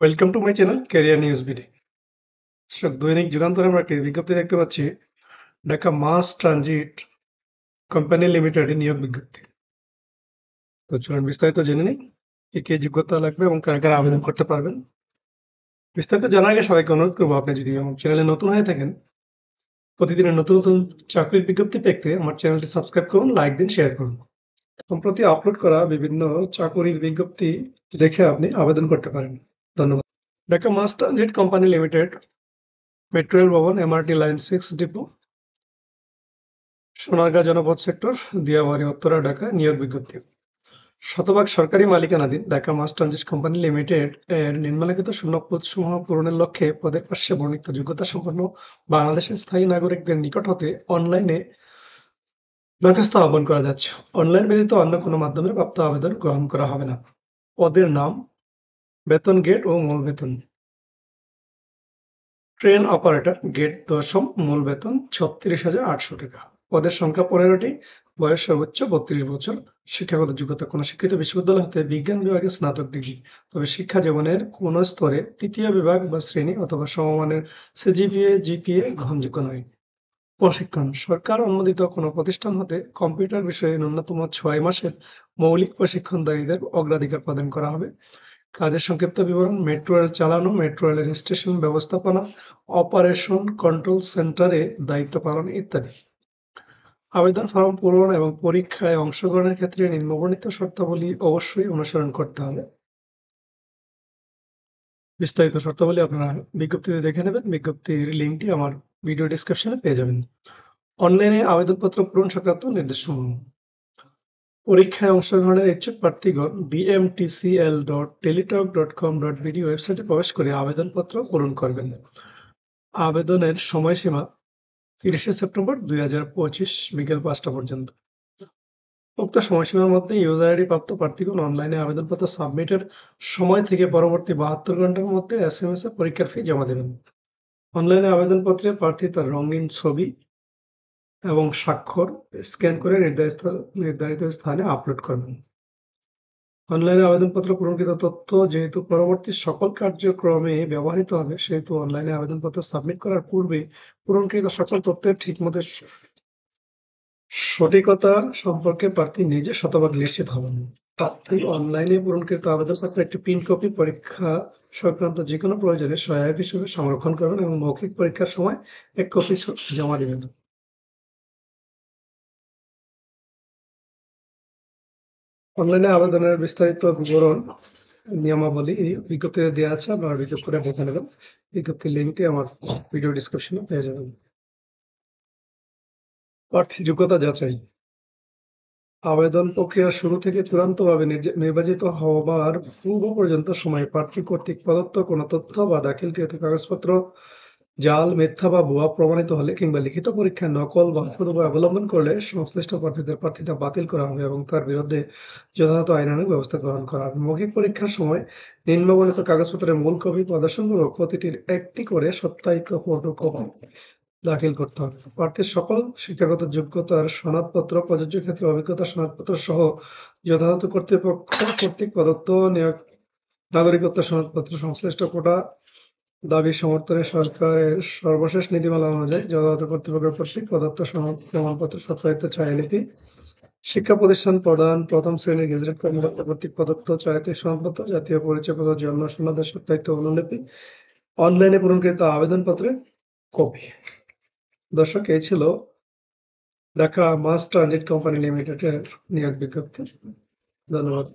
Welcome to my channel career news BD. দৈনিক যুগান্তরে আমরা একটি বিজ্ঞপ্তি দেখতে পাচ্ছি, ঢাকা মাস ট্রানজিট কোম্পানি লিমিটেডে নিয়োগ বিজ্ঞপ্তি। তো চলুন বিস্তারিত জেনে নিই কি কি যোগ্যতা লাগবে এবং কারা কারা আবেদন করতে পারবেন। বিস্তারিত জানার আগে সবাইকে অনুরোধ করবো, আপনি যদি আমার চ্যানেলে নতুন হয়ে থাকেন, প্রতিদিনের নতুন নতুন চাকরির বিজ্ঞপ্তি পেতে আমার চ্যানেলটি সাবস্ক্রাইব করুন, লাইক দিন, শেয়ার করুন। সম্প্রতি আপলোড করা বিভিন্ন চাকরির বিজ্ঞপ্তি দেখে আপনি আবেদন করতে পারেন। ধন্যবাদ। Dhaka Mass Transit Company Limited, metro rail ভবন, MRT line 6 depot, Sonargaon Janapad sector, Diabari, Uttara, Dhaka. নিয়োগ বিজ্ঞপ্তি। শতভাগ সরকারি মালিকানাধীন Dhaka Mass Transit Company Limited এর নিম্নলিখিত শূন্যপদ সমূহ পূরণের লক্ষ্যে পদের পাশে বর্ণিত যোগ্যতা সম্পন্ন বাংলাদেশের স্থায়ী নাগরিকদের নিকট হতে অনলাইনে দরখাস্ত আহ্বান করা যাচ্ছে। অনলাইন ব্যতীত অন্য কোনো মাধ্যমে প্রাপ্ত আবেদন গ্রহণ করা হবে না। পদের নাম, বেতন গ্রেড ও মূল বেতন। ট্রেন অপারেটর গ্রেড ১০, মূল বেতন ৩৬,৮০০ টাকা। পদের সংখ্যা ১৫টি। বয়স সর্বোচ্চ ৩২ বছর। শিক্ষাগত যোগ্যতা কোনো শিক্ষিত বিশ্ববিদ্যালয় হতে বিজ্ঞান বিভাগে স্নাতক ডিগ্রি, তবে শিক্ষা জীবনের কোনো স্তরে তৃতীয় বিভাগ বা শ্রেণী অথবা সমমানের সিজিপিএ জিপিএ গ্রহণযোগ্য নয়। প্রশিক্ষণ সরকার অনুমোদিত কোনো প্রতিষ্ঠান হতে কম্পিউটার বিষয়ে ন্যূনতম ৬ মাসের মৌলিক প্রশিক্ষণকারীদের অগ্রাধিকার প্রদান করা হবে। কাজের সংক্ষিপ্ত বিবরণ: মেট্রো রেল চালানো, মেট্রো রেলের স্টেশন ব্যবস্থাপনা, অপারেশন কন্ট্রোল সেন্টারে দায়িত্ব পালন ইত্যাদি। আবেদন ফরম পূরণ এবং পরীক্ষায় অংশগ্রহণের ক্ষেত্রে নিম্নবর্ণিত শর্তাবলী অবশ্যই অনুসরণ করতে হবে। বিস্তারিত শর্তাবলী আপনারা বিজ্ঞপ্তিতে দেখে নেবেন। বিজ্ঞপ্তির লিঙ্কটি আমার ভিডিও ডেসক্রিপশনে পেয়ে যাবেন। অনলাইনে আবেদনপত্র পূরণ সংক্রান্ত নির্দেশসমূহ: পরীক্ষায় অংশগ্রহণের ইচ্ছুক প্রার্থীগণ bmtcl.teletalk.com.bd ওয়েবসাইটে প্রবেশ করে আবেদনপত্র পূরণ করবেন। আবেদনের সময়সীমা ৩০শে সেপ্টেম্বর ২০২৫ বিকেল ৫টা পর্যন্ত। উক্ত সময়সীমার মধ্যে ইউজার আইডি প্রাপ্ত প্রার্থীগণ অনলাইনে আবেদনপত্র সাবমিটের সময় থেকে পরবর্তী ৭২ ঘন্টার মধ্যে SMS এ পরীক্ষার ফি জমা দেবেন। অনলাইনে আবেদনপত্রে প্রার্থী তার রঙিন ছবি এবং স্বাক্ষর স্ক্যান করে নির্ধারিত স্থানে আপলোড করবেন। অনলাইনে আবেদনপত্র পূরণকৃত তথ্য যেহেতু পরবর্তী সকল কার্যক্রমে ব্যবহৃত হবে, সেহেতু অনলাইনে আবেদনপত্র সাবমিট করার পূর্বে পূরণকৃত সকল তথ্যের ঠিকমতো সঠিকতা সম্পর্কে প্রার্থী নিজে শতভাগ নিশ্চিত হবেন। প্রার্থী অনলাইনে পূরণকৃত আবেদনপত্রের একটি প্রিন্ট কপি পরীক্ষা সংক্রান্ত যেকোনো প্রয়োজনে সহায়ক হিসেবে সংরক্ষণ করবেন এবং মৌখিক পরীক্ষার সময় এক কপি জমা দেবেন। অনলাইনে আবেদনের বিস্তারিত বিবরণ, নিয়মাবলী এই বিজ্ঞপ্তিতে দেওয়া আছে, আপনারা ভিজিট করে দেখে নেবেন। বিজ্ঞপ্তির লিঙ্কটি আমার ভিডিও ডিসক্রিপশনে পেয়ে যাবেন। প্রার্থী যোগ্যতা যাচাই: আবেদন প্রক্রিয়া শুরু থেকে চূড়ান্তভাবে নির্বাচিত হবার পূর্ব পর্যন্ত সময়ে প্রার্থী কর্তৃক প্রদত্ত কোনো তথ্য বা দাখিলকৃত কাগজপত্র জাল, মিথ্যা বা ভুয়া প্রমাণিত হলে কিংবা লিখিত পরীক্ষায় নকল বা অসদুপায় অবলম্বন করলে সংশ্লিষ্ট প্রার্থীদের প্রার্থিতা বাতিল করা হবে এবং তার বিরুদ্ধে যথাযথ আইনানুগ ব্যবস্থা গ্রহণ করা হবে। মৌখিক পরীক্ষার সময় নিম্নবর্ণিত কাগজপত্রের মূল কপি প্রদর্শনপূর্বক প্রতিটির একটি করে সত্যায়িত ফটোকপি দাখিল করতে হবে। প্রার্থীর সকল শিক্ষাগত যোগ্যতার সনদপত্র, প্রযোজ্য ক্ষেত্রে অভিজ্ঞতা সনদপত্র সহ যথাযথ কর্তৃপক্ষ কর্তৃক প্রদত্ত নাগরিকত্ব সনদপত্র, সংশ্লিষ্ট কোটা দাবি সমর্থনে সরকারের সর্বশেষ নীতিমালা অনুযায়ী যথাযথ কর্তৃপক্ষ কর্তৃক প্রদত্ত সনদ প্রমাণপত্র সত্যায়িত ছায়ালিপি, শিক্ষা প্রতিষ্ঠান প্রধান প্রথম শ্রেণীর গেজেটেড কর্মকর্তা কর্তৃক প্রদত্ত চারিত্রিক সনদপত্র, জাতীয় পরিচয়পত্র, জন্ম সনদের সত্যায়িত অনুলিপি, অনলাইনে পূরণকৃত আবেদনপত্রের কপি। দর্শক, এই ছিল ঢাকা মাস ট্রানজিট কোম্পানি লিমিটেডের নিয়োগ বিজ্ঞপ্তি। ধন্যবাদ।